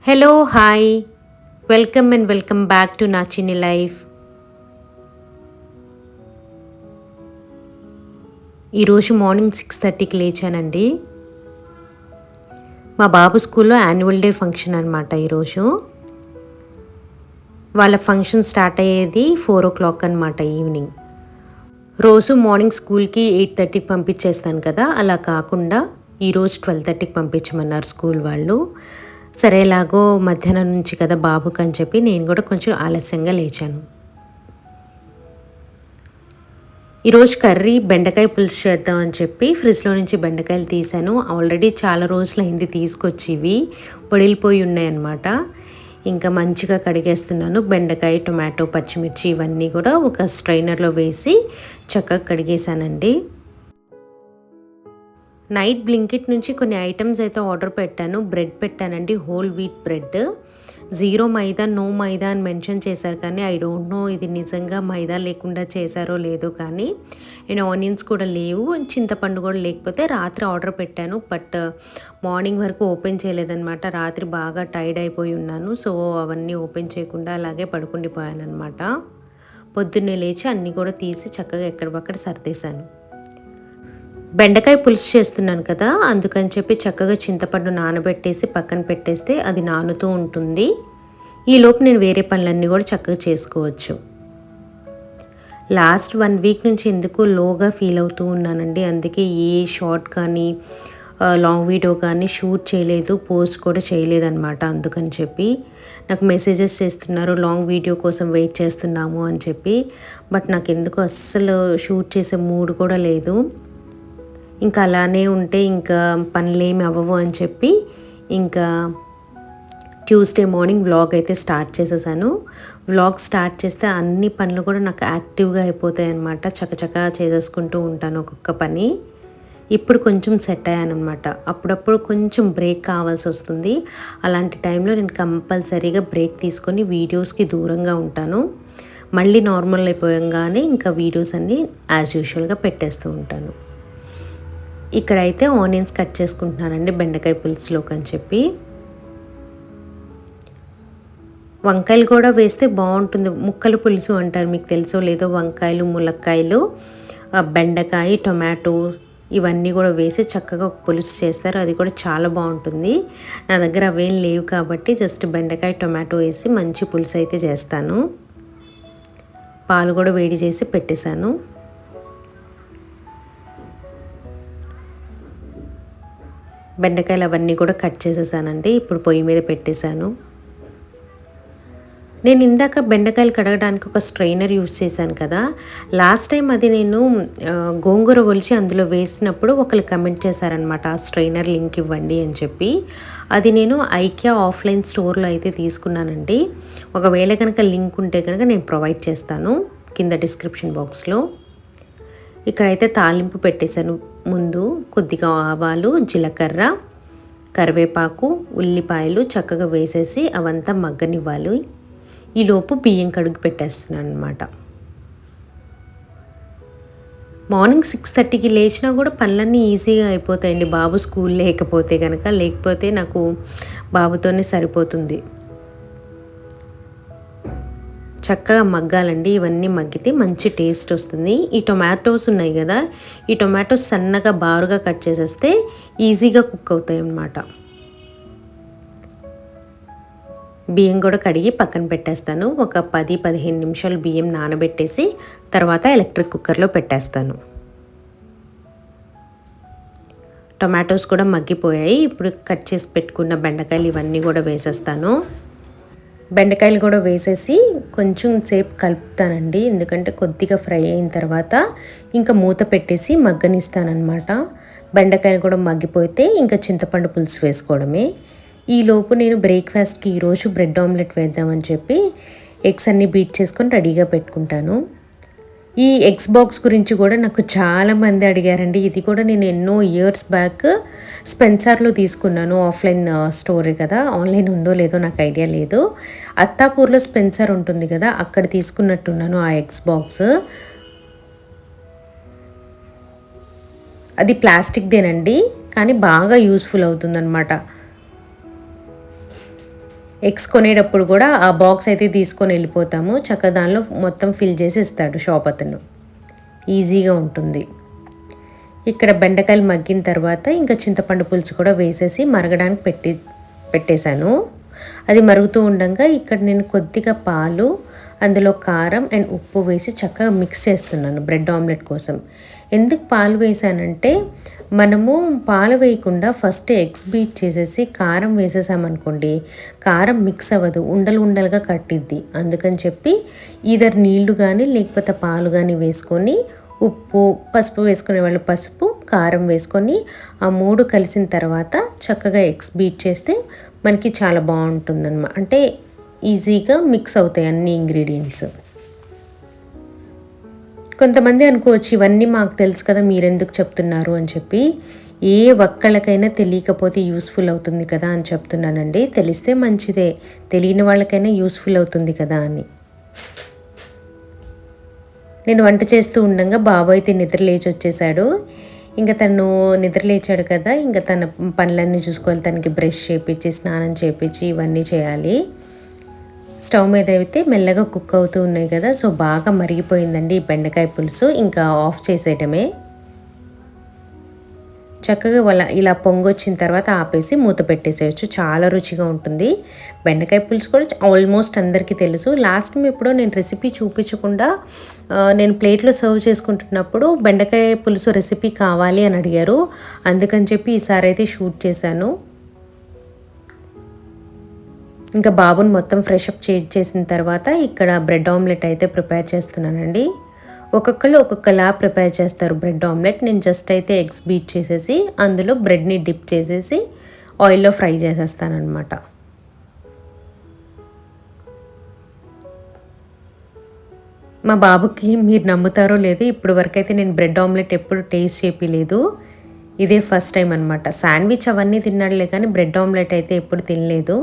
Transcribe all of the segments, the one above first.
Hello hi welcome back to నా చిన్ని life. ఈరోజు మార్నింగ్ 6:30కి లేచానండి. మా బాబు స్కూల్లో యాన్యువల్ డే ఫంక్షన్ అనమాట. ఈరోజు వాళ్ళ ఫంక్షన్ స్టార్ట్ అయ్యేది 4 o'clock అనమాట ఈవినింగ్. రోజు మార్నింగ్ స్కూల్కి 8:30కి పంపించేస్తాను కదా, అలా కాకుండా ఈరోజు 12:30కి పంపించమన్నారు స్కూల్ వాళ్ళు. సరే ఎలాగో మధ్యాహ్నం నుంచి కదా బాబుకి అని చెప్పి నేను కూడా కొంచెం ఆలస్యంగా లేచాను. ఈరోజు కర్రీ బెండకాయ పులుసు చేద్దామని చెప్పి ఫ్రిడ్జ్లో నుంచి బెండకాయలు తీసాను. ఆల్రెడీ చాలా రోజులైంది తీసుకొచ్చి, ఇవి పొడిలిపోయి ఉన్నాయన్నమాట. ఇంకా మంచిగా కడిగేస్తున్నాను. బెండకాయ, టొమాటో, పచ్చిమిర్చి ఇవన్నీ కూడా ఒక స్ట్రైనర్లో వేసి చక్కగా కడిగేసానండి. నైట్ బ్లింకిట్ నుంచి కొన్ని ఐటమ్స్ అయితే ఆర్డర్ పెట్టాను. బ్రెడ్ పెట్టానండి, హోల్ వీట్ బ్రెడ్. 0 మైదా, నో మైదా అని మెన్షన్ చేశారు, కానీ ఐ డోంట్ నో ఇది నిజంగా మైదా లేకుండా చేశారో లేదో. కానీ అండ్ ఆనియన్స్ కూడా లేవు, చింతపండు కూడా లేకపోతే. రాత్రి ఆర్డర్ పెట్టాను, బట్ మార్నింగ్ వరకు ఓపెన్ చేయలేదన్నమాట. రాత్రి బాగా టైర్డ్ అయిపోయి ఉన్నాను, సో అవన్నీ ఓపెన్ చేయకుండా అలాగే పడుకుండిపోయాను అనమాట. పొద్దున్నే లేచి అన్నీ కూడా తీసి చక్కగా ఎక్కడిపక్కడ సర్దేశాను. బెండకాయ పులుసు చేస్తున్నాను కదా, అందుకని చెప్పి చక్కగా చింతపండు నానబెట్టేసి పక్కన పెట్టేస్తే అది నానుతూ ఉంటుంది. ఈలోపు నేను వేరే పనులన్నీ కూడా చక్కగా చేసుకోవచ్చు. లాస్ట్ 1 వీక్ నుంచి ఎందుకు లోగా ఫీల్ అవుతూ ఉన్నానండి. అందుకే ఏ షార్ట్ కానీ లాంగ్ వీడియో కానీ షూట్ చేయలేదు, పోస్ట్ కూడా చేయలేదన్నమాట. అందుకని చెప్పి నాకు మెసేజెస్ చేస్తున్నారు, లాంగ్ వీడియో కోసం వెయిట్ చేస్తున్నాము అని చెప్పి. బట్ నాకు ఎందుకు అస్సలు షూట్ చేసే మూడ్ కూడా లేదు. ఇంకా అలానే ఉంటే ఇంకా పనులేమి అవ్వవు అని చెప్పి ఇంకా ట్యూస్డే మార్నింగ్ వ్లాగ్ అయితే స్టార్ట్ చేసేసాను. వ్లాగ్ స్టార్ట్ చేస్తే అన్ని పనులు కూడా నాకు యాక్టివ్గా అయిపోతాయి అన్నమాట. చకచకా చేసేసుకుంటూ ఉంటాను ఒక్కొక్క పని. ఇప్పుడు కొంచెం సెట్ అయ్యాను అనమాట. అప్పుడప్పుడు కొంచెం బ్రేక్ కావాల్సి వస్తుంది. అలాంటి టైంలో నేను కంపల్సరీగా బ్రేక్ తీసుకొని వీడియోస్కి దూరంగా ఉంటాను. మళ్ళీ నార్మల్ అయిపోయంగానే ఇంకా వీడియోస్ అన్నీ యాజ్ యూజువల్గా పెట్టేస్తూ ఉంటాను. ఇక్కడైతే ఆనియన్స్ కట్ చేసుకుంటున్నానండి బెండకాయ పులుసులోకి అని చెప్పి. వంకాయలు కూడా వేస్తే బాగుంటుంది, ముక్కలు పులుసు అంటారు, మీకు తెలుసో లేదో. వంకాయలు, ములక్కాయలు, బెండకాయ, టొమాటో ఇవన్నీ కూడా వేసి చక్కగా ఒక పులుసు చేస్తారు. అది కూడా చాలా బాగుంటుంది. నా దగ్గర అవేం లేవు కాబట్టి జస్ట్ బెండకాయ, టొమాటో వేసి మంచి పులుసు అయితే చేస్తాను. పాలు కూడా వేడి చేసి పెట్టేశాను. బెండకాయలు అవన్నీ కూడా కట్ చేసేసానండి. ఇప్పుడు పొయ్యి మీద పెట్టేశాను. నేను ఇందాక బెండకాయలు కడగడానికి ఒక స్ట్రైనర్ యూజ్ చేశాను కదా, లాస్ట్ టైం అది నేను గోంగూర ఒలిచి అందులో వేసినప్పుడు ఒకరు కమెంట్ చేశారనమాట, ఆ స్ట్రైనర్ లింక్ ఇవ్వండి అని చెప్పి. అది నేను ఐకియా ఆఫ్లైన్ స్టోర్లో అయితే తీసుకున్నానండి. ఒకవేళ కనుక లింక్ ఉంటే కనుక నేను ప్రొవైడ్ చేస్తాను కింద డిస్క్రిప్షన్ బాక్స్లో. ఇక్కడైతే తాలింపు పెట్టేశాను. ముందు కొద్దిగా ఆవాలు, జీలకర్ర, కరివేపాకు, ఉల్లిపాయలు చక్కగా వేసేసి అవంతా మగ్గనివ్వాలి. ఈలోపు బియ్యం కడుగు పెట్టేస్తున్నాను అనమాట. మార్నింగ్ 6:30కి లేచినా కూడా పనులన్నీ ఈజీగా అయిపోతాయండి, బాబు స్కూల్ లేకపోతే కనుక. లేకపోతే నాకు బాబుతోనే సరిపోతుంది. చక్కగా మగ్గాలండి. ఇవన్నీ మగ్గితే మంచి టేస్ట్ వస్తుంది. ఈ టొమాటోస్ ఉన్నాయి కదా, ఈ టొమాటోస్ సన్నగా బారుగా కట్ చేసేస్తే ఈజీగా కుక్ అవుతాయి అన్నమాట. బియ్యం కూడా కడిగి పక్కన పెట్టేస్తాను. ఒక 10-15 నిమిషాలు బియ్యం నానబెట్టేసి తర్వాత ఎలక్ట్రిక్ కుక్కర్లో పెట్టేస్తాను. టొమాటోస్ కూడా మగ్గిపోయాయి. ఇప్పుడు కట్ చేసి పెట్టుకున్న బెండకాయలు ఇవన్నీ కూడా వేసేస్తాను. బెండకాయలు కూడా వేసేసి కొంచెం సేపు కలుపుతానండి, ఎందుకంటే కొద్దిగా ఫ్రై అయిన తర్వాత ఇంకా మూత పెట్టేసి మగ్గనిస్తానమాట. బెండకాయలు కూడా మగ్గిపోతే ఇంకా చింతపండు పులుసు వేసుకోవడమే. ఈలోపు నేను బ్రేక్ఫాస్ట్కి ఈరోజు బ్రెడ్ ఆమ్లెట్ వేద్దామని చెప్పి ఎగ్స్ అన్నీ బీట్ చేసుకొని రెడీగా పెట్టుకుంటాను. ఈ ఎగ్స్ బాక్స్ గురించి కూడా నాకు చాలామంది అడిగారండి. ఇది కూడా నేను ఎన్నో ఇయర్స్ బ్యాక్ స్పెన్సర్లో తీసుకున్నాను. ఆఫ్లైన్ స్టోరే కదా, ఆన్లైన్ ఉందో లేదో నాకు ఐడియా లేదు. అత్తాపూర్లో స్పెన్సర్ ఉంటుంది కదా, అక్కడ తీసుకున్నట్టున్నాను ఆ ఎగ్స్ బాక్స్. అది ప్లాస్టిక్దేనండి, కానీ బాగా యూస్ఫుల్ అవుతుందన్నమాట. ఎగ్స్ కొనేటప్పుడు కూడా ఆ బాక్స్ అయితే తీసుకొని వెళ్ళిపోతాము. చక్కగా దానిలో మొత్తం ఫిల్ చేసి ఇస్తాడు షాప్ అతను. ఈజీగా ఉంటుంది. ఇక్కడ బెండకాయలు మగ్గిన తర్వాత ఇంకా చింతపండు పులుసు కూడా వేసేసి మరగడానికి పెట్టేశాను. అది మరుగుతూ ఉండగా ఇక్కడ నేను కొద్దిగా పాలు, అందులో కారం అండ్ ఉప్పు వేసి చక్కగా మిక్స్ చేస్తున్నాను బ్రెడ్ ఆమ్లెట్ కోసం. ఎందుకు పాలు వేసానంటే, మనము పాలు వేయకుండా ఫస్ట్ ఎగ్స్ బీట్ చేసేసి కారం వేసేసామనుకోండి, కారం మిక్స్ అవ్వదు, ఉండలు ఉండలుగా కట్టిద్ది. అందుకని చెప్పి ఈధర్ నీళ్లు కానీ లేకపోతే పాలు కానీ వేసుకొని, ఉప్పు, పసుపు వేసుకునే వాళ్ళు పసుపు, కారం వేసుకొని ఆ 3 కలిసిన తర్వాత చక్కగా ఎగ్స్ బీట్ చేస్తే మనకి చాలా బాగుంటుందన్నమాట. అంటే ఈజీగా మిక్స్ అవుతాయి అన్ని ఇంగ్రీడియంట్స్. కొంతమంది అనుకోవచ్చు, ఇవన్నీ మాకు తెలుసు కదా మీరెందుకు చెప్తున్నారు అని చెప్పి. ఏ ఒక్కళ్ళకైనా తెలియకపోతే యూస్ఫుల్ అవుతుంది కదా అని చెప్తున్నానండి. తెలిస్తే మంచిదే, తెలియని వాళ్ళకైనా యూస్ఫుల్ అవుతుంది కదా అని. నేను వంట చేస్తూ ఉండగా బాబు అయితే నిద్ర లేచి వచ్చేసాడు. ఇంకా తను నిద్ర లేచాడు కదా, ఇంకా తన పనులన్నీ చూసుకోవాలి. తనకి బ్రష్ చేయించి, స్నానం చేయించి ఇవన్నీ చేయాలి. స్టవ్ మీద అయితే మెల్లగా కుక్ అవుతూ ఉన్నాయి కదా, సో బాగా మరిగిపోయిందండి ఈ బెండకాయ పులుసు. ఇంకా ఆఫ్ చేసేయడమే. చక్కగా ఇలా పొంగొచ్చిన తర్వాత ఆపేసి మూత పెట్టేసేయచ్చు. చాలా రుచిగా ఉంటుంది. బెండకాయ పులుసు కూడా ఆల్మోస్ట్ అందరికీ తెలుసు. లాస్ట్ టైం ఎప్పుడో నేను రెసిపీ చూపించకుండా నేను ప్లేట్లో సర్వ్ చేసుకుంటున్నప్పుడు బెండకాయ పులుసు రెసిపీ కావాలి అని అడిగారు. అందుకని చెప్పి ఈసారి అయితే షూట్ చేశాను. ఇంకా బాబుని మొత్తం ఫ్రెష్ అప్ చేసిన తర్వాత ఇక్కడ బ్రెడ్ ఆమ్లెట్ అయితే ప్రిపేర్ చేస్తున్నానండి. ఒక్కొక్కరు ఒక్కొక్కలా ప్రిపేర్ చేస్తారు బ్రెడ్ ఆమ్లెట్. నేను జస్ట్ అయితే ఎగ్స్ బీట్ చేసేసి అందులో బ్రెడ్ని డిప్ చేసేసి ఆయిల్లో ఫ్రై చేసేస్తానమాట. మా బాబుకి మీరు నమ్ముతారో లేదో, ఇప్పుడు వరకైతే నేను బ్రెడ్ ఆమ్లెట్ ఎప్పుడు టేస్ట్ చేయలేదు. ఇదే ఫస్ట్ టైం అనమాట. శాండ్విచ్ అవన్నీ తిన్నాడులే కానీ బ్రెడ్ ఆమ్లెట్ అయితే ఎప్పుడు తినలేదు.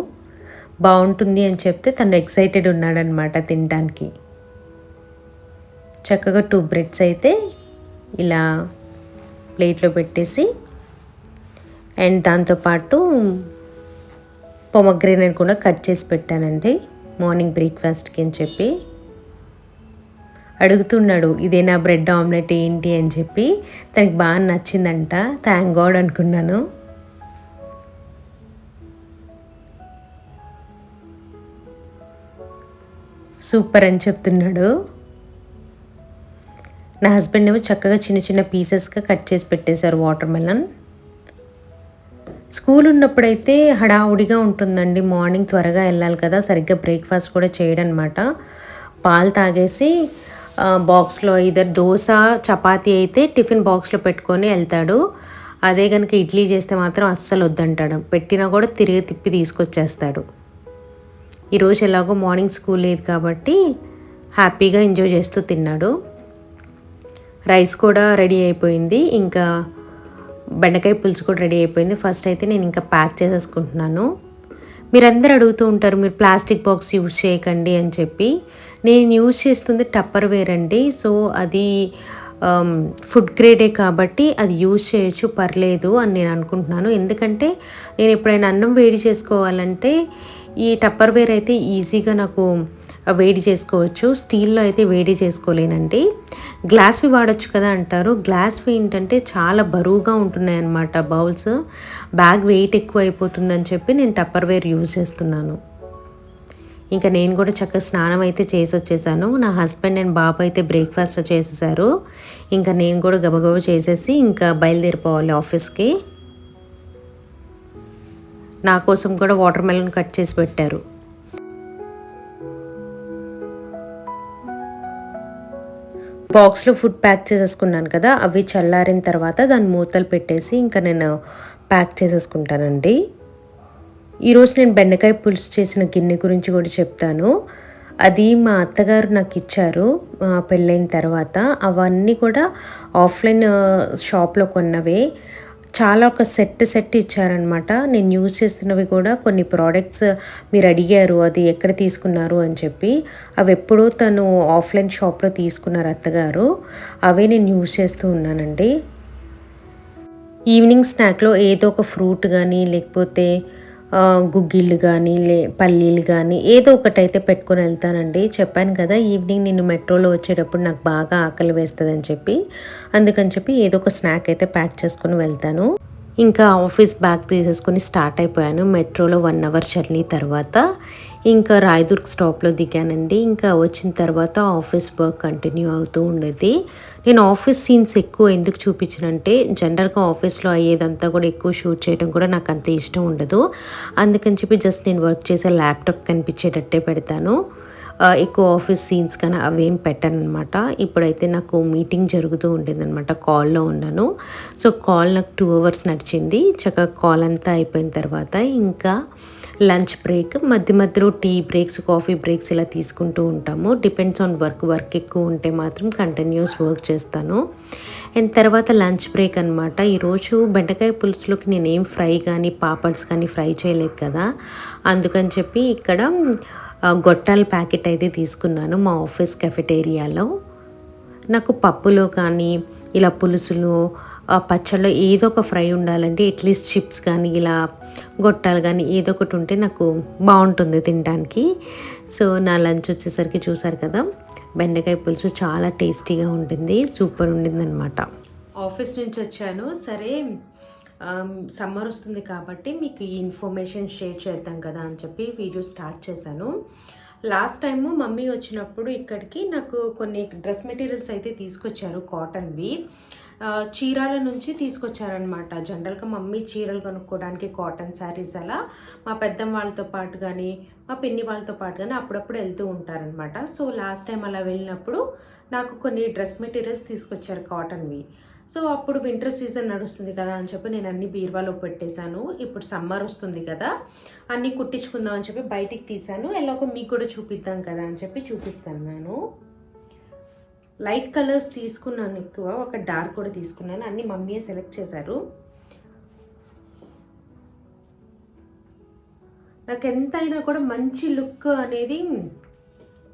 బాగుంటుంది అని చెప్తే తను ఎక్సైటెడ్ ఉన్నాడనమాట తినడానికి. చక్కగా 2 బ్రెడ్స్ అయితే ఇలా ప్లేట్లో పెట్టేసి, అండ్ దాంతోపాటు పొమగ్రేనేట్ కూడా కట్ చేసి పెట్టానండి మార్నింగ్ బ్రేక్ఫాస్ట్కి అని చెప్పి. అడుగుతున్నాడు ఇదే నా బ్రెడ్ ఆమ్లెట్ ఏంటి అని చెప్పి. తనకి బాగా నచ్చిందంట. థ్యాంక్ గాడ్ అనుకున్నాను. సూపర్ అని చెప్తున్నాడు. నా హస్బెండ్ ఏమో చక్కగా చిన్న చిన్న పీసెస్గా కట్ చేసి పెట్టేశారు వాటర్ మెలన్. స్కూల్ ఉన్నప్పుడైతే హడావుడిగా ఉంటుందండి. మార్నింగ్ త్వరగా వెళ్ళాలి కదా, సరిగ్గా బ్రేక్ఫాస్ట్ కూడా చేయడనమాట. పాలు తాగేసి బాక్స్లో ఇద్దరు దోశ, చపాతీ అయితే టిఫిన్ బాక్స్లో పెట్టుకొని వెళ్తాడు. అదే కనుక ఇడ్లీ చేస్తే మాత్రం అస్సలు వద్దంటాడు. పెట్టినా కూడా తిరిగి తిప్పి తీసుకొచ్చేస్తాడు. ఈరోజు ఎలాగో మార్నింగ్ స్కూల్ లేదు కాబట్టి హ్యాపీగా ఎంజాయ్ చేస్తూ తిన్నాడు. రైస్ కూడా రెడీ అయిపోయింది. ఇంకా బెండకాయ పులుసు కూడా రెడీ అయిపోయింది. ఫస్ట్ అయితే నేను ఇంకా ప్యాక్ చేసేసుకుంటున్నాను. మీరందరూ అడుగుతూ ఉంటారు మీరు ప్లాస్టిక్ బాక్స్ యూజ్ చేయకండి అని చెప్పి. నేను యూజ్ చేస్తుంది టప్పర్వేర్ అండి. సో అది ఫుడ్ గ్రేడే కాబట్టి అది యూజ్ చేయొచ్చు, పర్లేదు అని నేను అనుకుంటున్నాను. ఎందుకంటే నేను ఎప్పుడైనా అన్నం వేడి చేసుకోవాలంటే ఈ టప్పర్వేర్ అయితే ఈజీగా నాకు వేడి చేసుకోవచ్చు. స్టీల్లో అయితే వేడి చేసుకోలేనండి. గ్లాస్వి వాడచ్చు కదా అంటారు. గ్లాస్వి ఏంటంటే చాలా బరువుగా ఉంటున్నాయి అన్నమాట బౌల్స్. బ్యాగ్ వెయిట్ ఎక్కువ అయిపోతుందని చెప్పి నేను టప్పర్వేర్ యూజ్ చేస్తున్నాను. ఇంకా నేను కూడా చక్కగా స్నానం అయితే చేసి వచ్చేసాను. నా హస్బెండ్ అండ్ బాబు అయితే బ్రేక్ఫాస్ట్ చేసేసారు. ఇంకా నేను కూడా గబగబ చేసేసి ఇంకా బయలుదేరిపోవాలి ఆఫీస్కి. నా కోసం కూడా వాటర్ మెలన్ కట్ చేసి పెట్టారు. బాక్స్లో ఫుడ్ ప్యాక్ చేసేసుకున్నాను కదా, అవి చల్లారిన తర్వాత దాన్ని మూతలు పెట్టేసి ఇంకా నేను ప్యాక్ చేసేసుకుంటానండి. ఈరోజు నేను బెండకాయ పులుసు చేసిన గిన్నె గురించి కూడా చెప్తాను. అది మా అత్తగారు నాకు ఇచ్చారు పెళ్ళైన తర్వాత. అవన్నీ కూడా ఆఫ్లైన్ షాప్లో కొన్నవే. చాలా ఒక సెట్ ఇచ్చారనమాట. నేను యూజ్ చేస్తున్నవి కూడా కొన్ని ప్రోడక్ట్స్ మీరు అడిగారు అది ఎక్కడ తీసుకున్నారు అని చెప్పి. అవి ఎప్పుడో తను ఆఫ్లైన్ షాప్లో తీసుకున్నారు అత్తగారు. అవే నేను యూజ్ చేస్తూ ఉన్నానండి. ఈవినింగ్ స్నాక్లో ఏదో ఒక ఫ్రూట్ కానీ లేకపోతే గుగ్గిళ్ళు కానీ పల్లీలు కానీ ఏదో ఒకటైతే పెట్టుకొని వెళ్తానండి. చెప్పాను కదా ఈవినింగ్ నేను మెట్రోలో వచ్చేటప్పుడు నాకు బాగా ఆకలి వేస్తుందని చెప్పి, అందుకని చెప్పి ఏదో ఒక స్నాక్ అయితే ప్యాక్ చేసుకొని వెళ్తాను. ఇంకా ఆఫీస్ బ్యాగ్ తీసేసుకొని స్టార్ట్ అయిపోయాను. మెట్రోలో 1 అవర్ జర్నీ తర్వాత ఇంకా రాయదుర్గ్ స్టాప్లో దిగానండి. ఇంకా వచ్చిన తర్వాత ఆఫీస్ వర్క్ కంటిన్యూ అవుతూ ఉండేది. నేను ఆఫీస్ సీన్స్ ఎక్కువ ఎందుకు చూపించనంటే, జనరల్గా ఆఫీస్లో అయ్యేదంతా కూడా ఎక్కువ షూట్ చేయడం కూడా నాకు అంత ఇష్టం ఉండదు. అందుకని చెప్పి జస్ట్ నేను వర్క్ చేసే ల్యాప్టాప్ కనిపించేటట్టే పెడతాను. ఎక్కువ ఆఫీస్ సీన్స్ కానీ అవేం పెట్టానమాట. ఇప్పుడైతే నాకు మీటింగ్ జరుగుతూ ఉండేదన్నమాట, కాల్లో ఉన్నాను. సో కాల్ నాకు 2 అవర్స్ నడిచింది. చక్కగా కాల్ అంతా అయిపోయిన తర్వాత ఇంకా లంచ్ బ్రేక్, మధ్య మధ్యలో టీ బ్రేక్స్, కాఫీ బ్రేక్స్ ఇలా తీసుకుంటూ ఉంటాము. డిపెండ్స్ ఆన్ వర్క్ ఎక్కువ ఉంటే మాత్రం కంటిన్యూస్ వర్క్ చేస్తాను. అండ్ తర్వాత లంచ్ బ్రేక్ అనమాట. ఈరోజు బెండకాయ పులుసులోకి నేనేం ఫ్రై కానీ పాపడ్స్ కానీ ఫ్రై చేయలేదు కదా, అందుకని చెప్పి ఇక్కడ గొట్టాల ప్యాకెట్ అయితే తీసుకున్నాను మా ఆఫీస్ కెఫెటేరియాలో. నాకు పప్పులో కానీ ఇలా పులుసులు పచ్చళ్ళు ఏదో ఒక ఫ్రై ఉండాలంటే, అట్లీస్ట్ చిప్స్ కానీ ఇలా గొట్టాలు కానీ ఏదో ఒకటి ఉంటే నాకు బాగుంటుంది తినడానికి. సో నా లంచ్ వచ్చేసరికి చూసారు కదా, బెండకాయ పులుసు చాలా టేస్టీగా ఉంటుంది, సూపర్ ఉండిందనమాట. ఆఫీస్ నుంచి వచ్చాను, సరే సమ్మర్ వస్తుంది కాబట్టి మీకు ఈ ఇన్ఫర్మేషన్ షేర్ చేద్దాం కదా అని చెప్పి వీడియో స్టార్ట్ చేశాను. లాస్ట్ టైము మమ్మీ వచ్చినప్పుడు ఇక్కడికి నాకు కొన్ని డ్రెస్ మెటీరియల్స్ అయితే తీసుకొచ్చారు, కాటన్వి. చీరాల నుంచి తీసుకొచ్చారనమాట. జనరల్గా మమ్మీ చీరలు కొనుక్కోవడానికి కాటన్ శారీస్ అలా మా పెద్దమ్మ వాళ్ళతో పాటు కానీ మా పిన్ని వాళ్ళతో పాటు కానీ అప్పుడప్పుడు వెళ్తూ ఉంటారనమాట. సో లాస్ట్ టైం అలా వెళ్ళినప్పుడు నాకు కొన్ని డ్రెస్ మెటీరియల్స్ తీసుకొచ్చారు కాటన్వి. సో అప్పుడు వింటర్ సీజన్ నడుస్తుంది కదా అని చెప్పి నేను అన్ని బీరువాలో పెట్టేశాను. ఇప్పుడు సమ్మర్ వస్తుంది కదా, అన్నీ కుట్టించుకుందాం అని చెప్పి బయటికి తీసాను. ఎలాగో మీకు కూడా చూపిద్దాం కదా అని చెప్పి చూపిస్తాను. నేను లైట్ కలర్స్ తీసుకున్నాను ఎక్కువ, ఒక డార్క్ కూడా తీసుకున్నాను. అన్ని మమ్మీయే సెలెక్ట్ చేశారు. నాకు ఎంతైనా కూడా మంచి లుక్ అనేది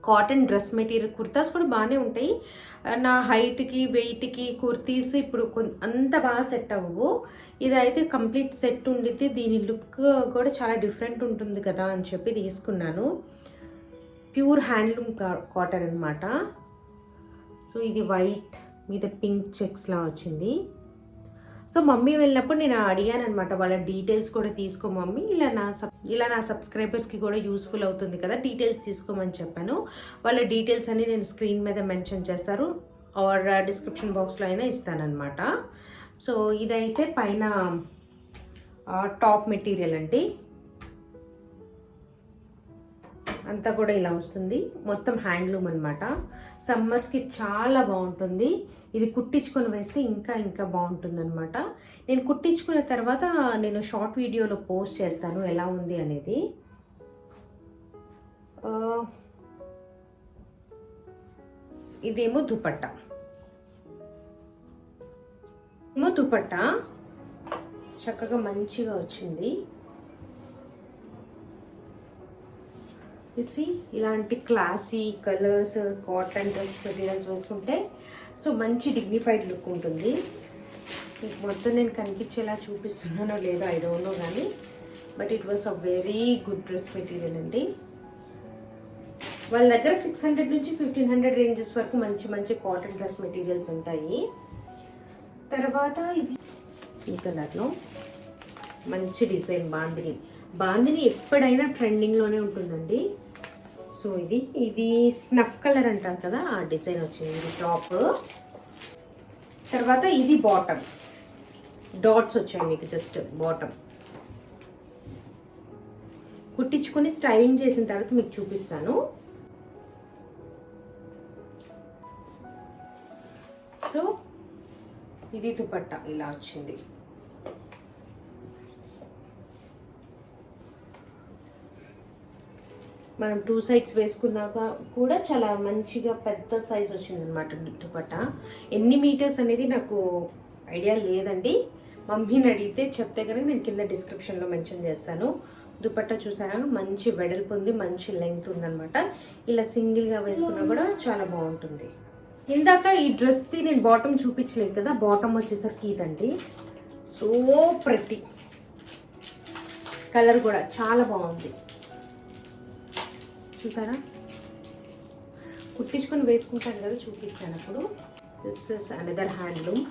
కాటన్ డ్రెస్ మెటీరియల్, కుర్తాస్ కూడా బాగానే ఉంటాయి. నా హైట్కి వెయిట్కి కుర్తీస్ ఇప్పుడు అంత బాగా సెట్ అవ్వవు. ఇదైతే కంప్లీట్ సెట్ ఉండిద్ది, దీని లుక్ కూడా చాలా డిఫరెంట్ ఉంటుంది కదా అని చెప్పి తీసుకున్నాను. ప్యూర్ హ్యాండ్లూమ్ కాటన్ అనమాట. సో ఇది వైట్ మీద పింక్ చెక్స్లా వచ్చింది. సో మమ్మీ వెళ్ళినప్పుడు నేను అడిగాను అనమాట, వాళ్ళ డీటెయిల్స్ కూడా తీసుకో మమ్మీ, ఇలా నా సబ్స్క్రైబర్స్కి కూడా యూస్ఫుల్ అవుతుంది కదా, డీటెయిల్స్ తీసుకోమని చెప్పాను. వాళ్ళ డీటెయిల్స్ అన్ని నేను స్క్రీన్ మీద మెన్షన్ చేస్తారు ఆర్ డిస్క్రిప్షన్ బాక్స్లో అయినా ఇస్తానన్నమాట. సో ఇదైతే పైన టాప్ మెటీరియల్ అండి, అంతా కూడా ఇలా వస్తుంది. మొత్తం హ్యాండ్లూమ్ అనమాట. సమ్మర్స్కి చాలా బాగుంటుంది. ఇది కుట్టించుకొని వేస్తే ఇంకా ఇంకా బాగుంటుంది అనమాట. నేను కుట్టించుకున్న తర్వాత నేను షార్ట్ వీడియోలో పోస్ట్ చేస్తాను ఎలా ఉంది అనేది. ఇదేమో దుపట్టా, చక్కగా మంచిగా వచ్చింది. చూసి ఇలాంటి classy colours cotton dress materials వేసుకుంటే సో మంచి డిగ్నిఫైడ్ లుక్ ఉంటుంది. మొత్తం నేను కనిపించేలా చూపిస్తున్నానో లేదో ఐ డోంట్ నో, కానీ but it was a very good dress material అండి. వాళ్ళ దగ్గర 600 నుంచి 1500 రేంజెస్ వరకు మంచి మంచి కాటన్ డ్రెస్ మెటీరియల్స్ ఉంటాయి. తర్వాత ఇది ఈ కలర్లో మంచి డిజైన్, బాందిని ఎప్పుడైనా ట్రెండింగ్లోనే ఉంటుందండి. సో ఇది స్నఫ్ కలర్ అంటారు కదా, ఆ డిజైన్ వచ్చింది. ఇది టాప్. తర్వాత ఇది బాటమ్, డాట్స్ వచ్చాయి మీకు, జస్ట్ బాటమ్. కుట్టించుకొని స్టైలింగ్ చేసిన తర్వాత మీకు చూపిస్తాను. సో ఇది దుపట్టా ఇలా వచ్చింది. మనం 2 సైడ్స్ వేసుకున్నాక కూడా చాలా మంచిగా పెద్ద సైజ్ వచ్చిందనమాట దుపట్టా. ఎన్ని మీటర్స్ అనేది నాకు ఐడియా లేదండి, మమ్మీని అడిగితే చెప్తే కనుక నేను కింద డిస్క్రిప్షన్లో మెన్షన్ చేస్తాను. దుపట్టా చూసారా, మంచి వెడల్పు ఉంది, మంచి లెంగ్త్ ఉందనమాట. ఇలా సింగిల్గా వేసుకున్నా కూడా చాలా బాగుంటుంది. ఇందాక ఈ డ్రెస్ది నేను బాటమ్ చూపించలేదు కదా, బాటమ్ వచ్చేసరికి ఇదండి. సో ప్రెట్టి, కలర్ కూడా చాలా బాగుంది, చూసారా? కుట్టించుకొని వేసుకుంటాను కదా, చూపిస్తాను అప్పుడు. This is another handloom.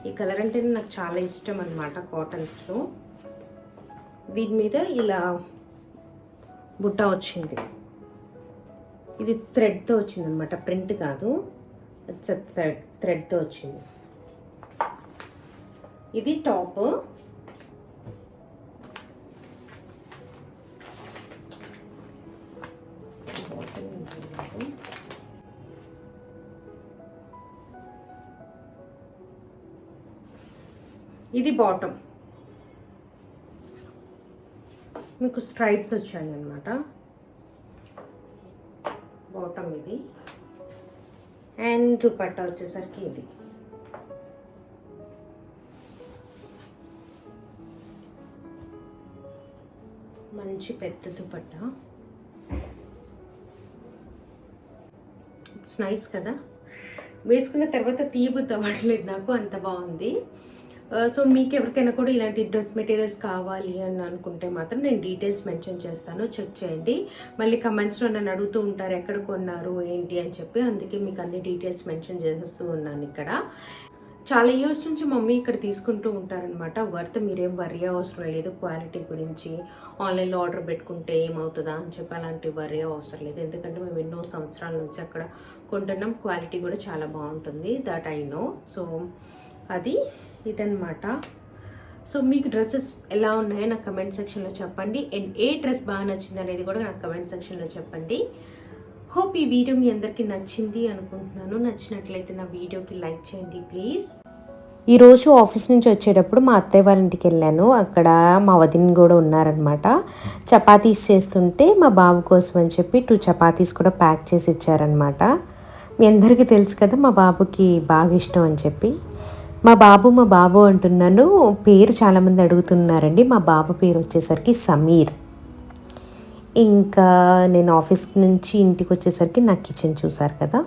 ఈ కలర్ అంటే నాకు చాలా ఇష్టం అన్నమాట కాటన్స్లో. దీని మీద ఇలా బుట్ట వచ్చింది. ఇది థ్రెడ్తో వచ్చింది అనమాట, ప్రింట్ కాదు, థ్రెడ్తో వచ్చింది. ఇది టాప్. ఇది బాటమ్, మీకు స్ట్రైప్స్ వచ్చాయి అన్నమాట బాటమ్ ఇది. అండ్ దుపట్టా వచ్చేసరికి ఇది. మంచి పెద్ద దుపట్టా. ఇట్స్ నైస్ కదా, వేసుకున్న తర్వాత తీయబుద్ధి అవ్వట్లేదు నాకు, అంత బాగుంది. సో మీకు ఎవరికైనా కూడా ఇలాంటి డ్రెస్ మెటీరియల్స్ కావాలి అని అనుకుంటే మాత్రం నేను డీటెయిల్స్ మెన్షన్ చేస్తాను, చెక్ చేయండి. మళ్ళీ కమెంట్స్లో నన్ను అడుగుతూ ఉంటారు ఎక్కడ కొన్నారు ఏంటి అని చెప్పి, అందుకే మీకు అన్ని డీటెయిల్స్ మెన్షన్ చేస్తూ ఉన్నాను ఇక్కడ. చాలా ఇయర్స్ నుంచి మమ్మీ ఇక్కడ తీసుకుంటూ ఉంటారనమాట. వర్త్ మీరేం వర్రీ అవసరం లేదు, క్వాలిటీ గురించి ఆన్లైన్లో ఆర్డర్ పెట్టుకుంటే ఏమవుతుందా అని చెప్పి అలాంటి వర్రీ అవసరం లేదు. ఎందుకంటే మేము ఎన్నో సంవత్సరాల నుంచి అక్కడ కొంటున్నాం, క్వాలిటీ కూడా చాలా బాగుంటుంది, దట్ ఐ నో. సో అది ఇదన్నమాట. సో మీకు డ్రెస్సెస్ ఎలా ఉన్నాయో నాకు కమెంట్ సెక్షన్లో చెప్పండి. అండ్ ఏ డ్రెస్ బాగా నచ్చింది అనేది కూడా నాకు కమెంట్ సెక్షన్లో చెప్పండి. హోప్ ఈ వీడియో మీ అందరికీ నచ్చింది అనుకుంటున్నాను. నచ్చినట్లయితే నా వీడియోకి లైక్ చేయండి ప్లీజ్. ఈరోజు ఆఫీస్ నుంచి వచ్చేటప్పుడు మా అత్తయ్య వాళ్ళ ఇంటికి వెళ్ళాను. అక్కడ మా వదిన కూడా ఉన్నారనమాట. చపాతీస్ చేస్తుంటే మా బాబు కోసం అని చెప్పి 2 చపాతీస్ కూడా ప్యాక్ చేసి ఇచ్చారనమాట. మీ అందరికీ తెలుసు కదా మా బాబుకి బాగా ఇష్టం అని చెప్పి. మా బాబు అంటున్నాను, పేరు చాలామంది అడుగుతున్నారండి. మా బాబు పేరు వచ్చేసరికి సమీర్. ఇంకా నేను ఆఫీస్ నుంచి ఇంటికి వచ్చేసరికి నా కిచెన్ చూసారు కదా.